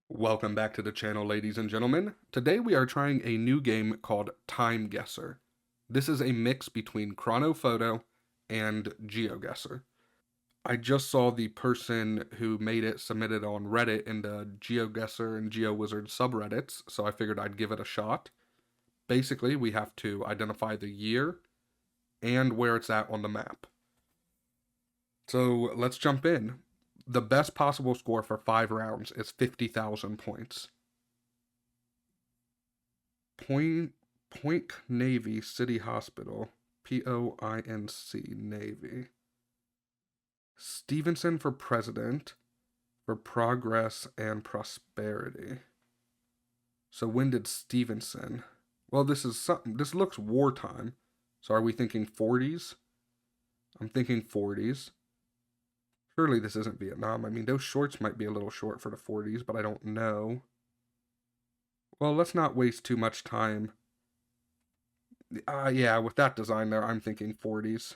Welcome back to the channel, ladies and gentlemen. Today we are trying a new game called TimeGuessr. This is a mix between Choronophoto and Geoguessr. I just saw the person who made it submitted on Reddit in the Geoguessr and GeoWizard subreddits, so I figured I'd give it a shot. Basically, we have to identify the year and where it's at on the map. So let's jump in. The best possible score for 5 rounds is 50,000 points. Point Navy City Hospital. Poinc Navy. Stevenson for president for progress and prosperity. So when did Stevenson? Well, this is something. This looks wartime. So are we thinking 40s? I'm thinking 40s. Surely this isn't Vietnam. I mean, those shorts might be a little short for the 40s, but I don't know. Well, let's not waste too much time. Yeah, with that design there, I'm thinking 40s.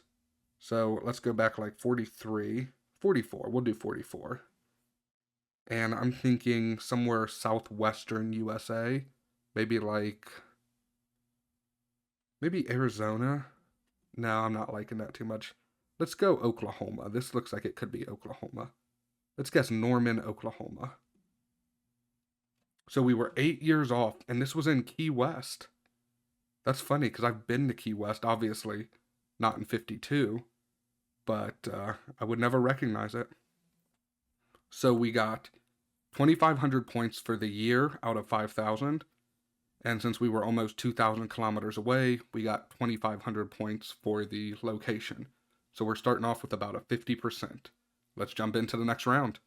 So let's go back like 43, 44. We'll do 44. And I'm thinking somewhere southwestern USA. Maybe maybe Arizona. No, I'm not liking that too much. Let's go Oklahoma. This looks like it could be Oklahoma. Let's guess Norman, Oklahoma. So we were 8 years off, and this was in Key West. That's funny because I've been to Key West, obviously not in 52, but I would never recognize it. So we got 2,500 points for the year out of 5,000. And since we were almost 2,000 kilometers away, we got 2,500 points for the location. So we're starting off with about a 50%. Let's jump into the next round.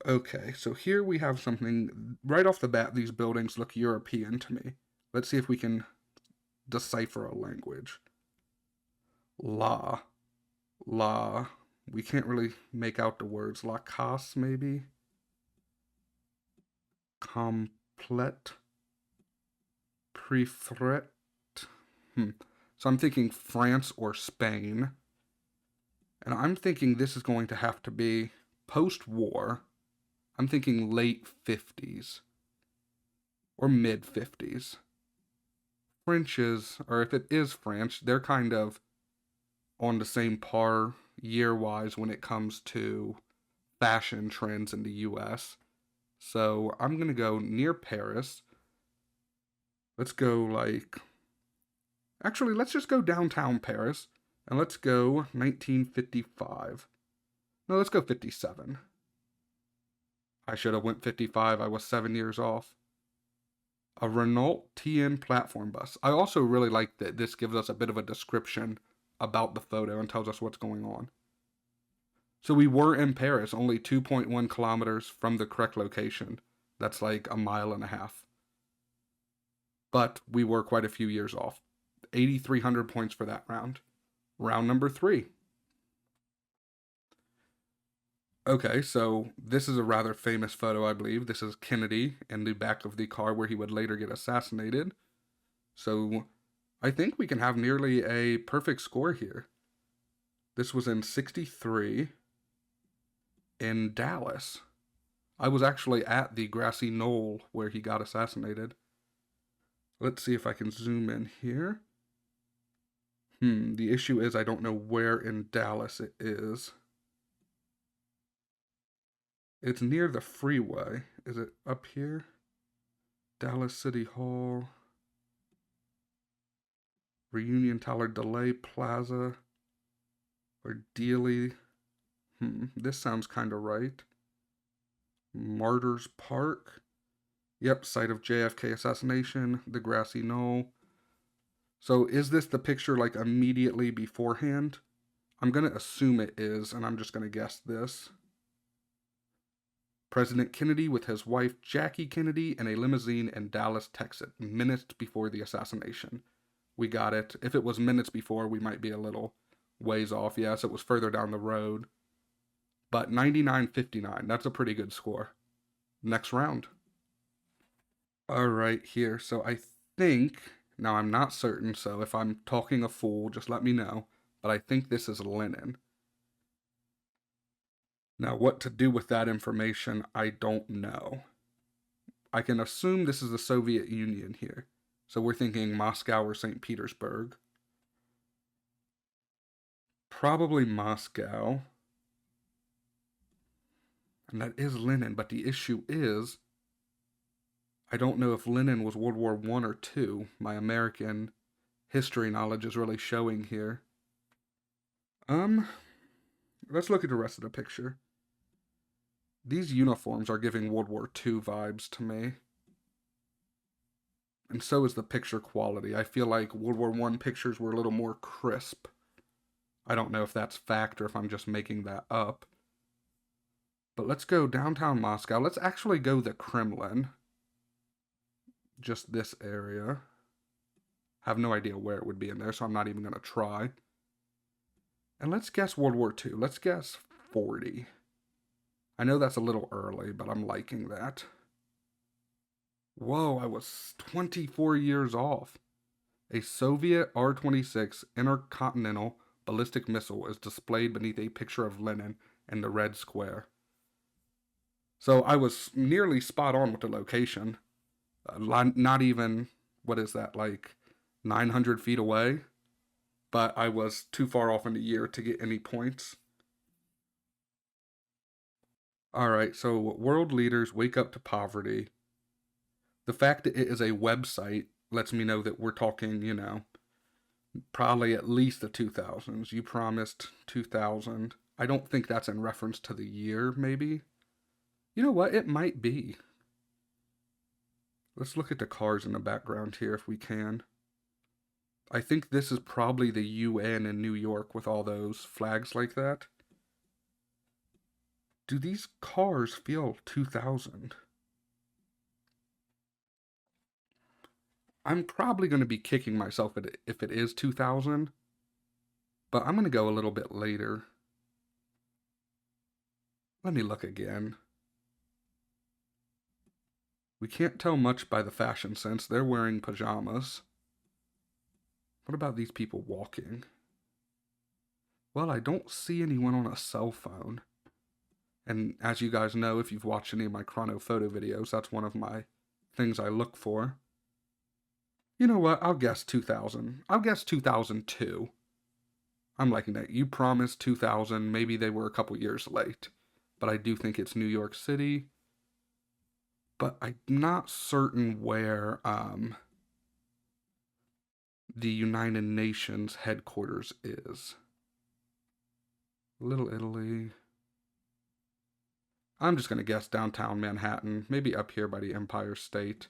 Okay, so here we have something, right off the bat, these buildings look European to me. Let's see if we can decipher a language. La. We can't really make out the words. La casse, maybe? Complete. Prefret. So I'm thinking France or Spain. And I'm thinking this is going to have to be post-war. I'm thinking late 50s or mid 50s. French is, or if it is French, they're kind of on the same par year-wise when it comes to fashion trends in the US. So I'm going to go near Paris. Let's go actually, let's just go downtown Paris. And let's go 1955. No, let's go 57. I should have went 55. I was 7 years off. A Renault TN platform bus. I also really like that this gives us a bit of a description about the photo and tells us what's going on. So we were in Paris, only 2.1 kilometers from the correct location. That's like a mile and a half. But we were quite a few years off. 8,300 points for that round. Round number 3. Okay, so this is a rather famous photo, I believe. This is Kennedy in the back of the car where he would later get assassinated. So I think we can have nearly a perfect score here. This was in 63 in Dallas. I was actually at the grassy knoll where he got assassinated. Let's see if I can zoom in here. The issue is I don't know where in Dallas it is. It's near the freeway. Is it up here? Dallas City Hall. Reunion Tower, Delay Plaza. Or Dealey. This sounds kind of right. Martyrs Park. Yep, site of JFK assassination. The grassy knoll. So is this the picture like immediately beforehand? I'm going to assume it is, and I'm just going to guess this. President Kennedy with his wife Jackie Kennedy in a limousine in Dallas, Texas, minutes before the assassination. We got it. If it was minutes before, we might be a little ways off. Yes, it was further down the road. But 99.59, that's a pretty good score. Next round. All right, here. So I think, now I'm not certain, so if I'm talking a fool, just let me know. But I think this is Lenin. Now, what to do with that information, I don't know. I can assume this is the Soviet Union here. So we're thinking Moscow or St. Petersburg. Probably Moscow. And that is Lenin, but the issue is, I don't know if Lenin was World War I or II. My American history knowledge is really showing here. Let's look at the rest of the picture. These uniforms are giving World War II vibes to me. And so is the picture quality. I feel like World War I pictures were a little more crisp. I don't know if that's fact or if I'm just making that up. But let's go downtown Moscow. Let's actually go the Kremlin. Just this area. Have no idea where it would be in there, so I'm not even going to try. And let's guess World War II. Let's guess 40. I know that's a little early, but I'm liking that. Whoa, I was 24 years off. A Soviet R-26 intercontinental ballistic missile is displayed beneath a picture of Lenin in the Red Square. So I was nearly spot on with the location. Not even, what is that, like 900 feet away? But I was too far off in the year to get any points. Alright, so world leaders wake up to poverty. The fact that it is a website lets me know that we're talking, you know, probably at least the 2000s. You promised 2000. I don't think that's in reference to the year, maybe. You know what? It might be. Let's look at the cars in the background here if we can. I think this is probably the UN in New York with all those flags like that. Do these cars feel 2000? I'm probably going to be kicking myself if it is 2000, but I'm going to go a little bit later. Let me look again. We can't tell much by the fashion sense. They're wearing pajamas. What about these people walking? Well, I don't see anyone on a cell phone. And as you guys know, if you've watched any of my Choronophoto videos, that's one of my things I look for. You know what? I'll guess 2000. I'll guess 2002. I'm liking that. You promised 2000. Maybe they were a couple years late. But I do think it's New York City. But I'm not certain where the United Nations headquarters is. Little Italy. I'm just going to guess downtown Manhattan. Maybe up here by the Empire State.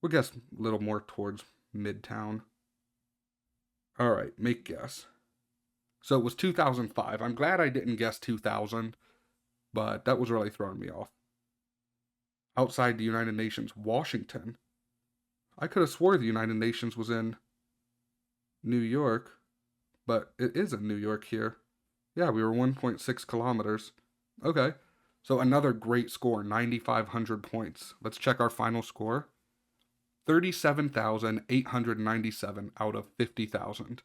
We'll guess a little more towards Midtown. Alright, make guess. So it was 2005. I'm glad I didn't guess 2000, but that was really throwing me off. Outside the United Nations, Washington. I could have swore the United Nations was in New York, but it is in New York here. Yeah, we were 1.6 kilometers. Okay, so another great score, 9,500 points. Let's check our final score. 37,897 out of 50,000.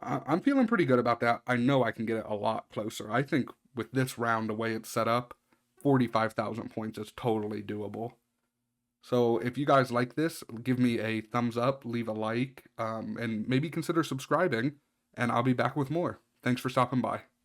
I'm feeling pretty good about that. I know I can get it a lot closer. I think with this round, the way it's set up, 45,000 points is totally doable. So if you guys like this, give me a thumbs up, leave a like, and maybe consider subscribing, and I'll be back with more. Thanks for stopping by.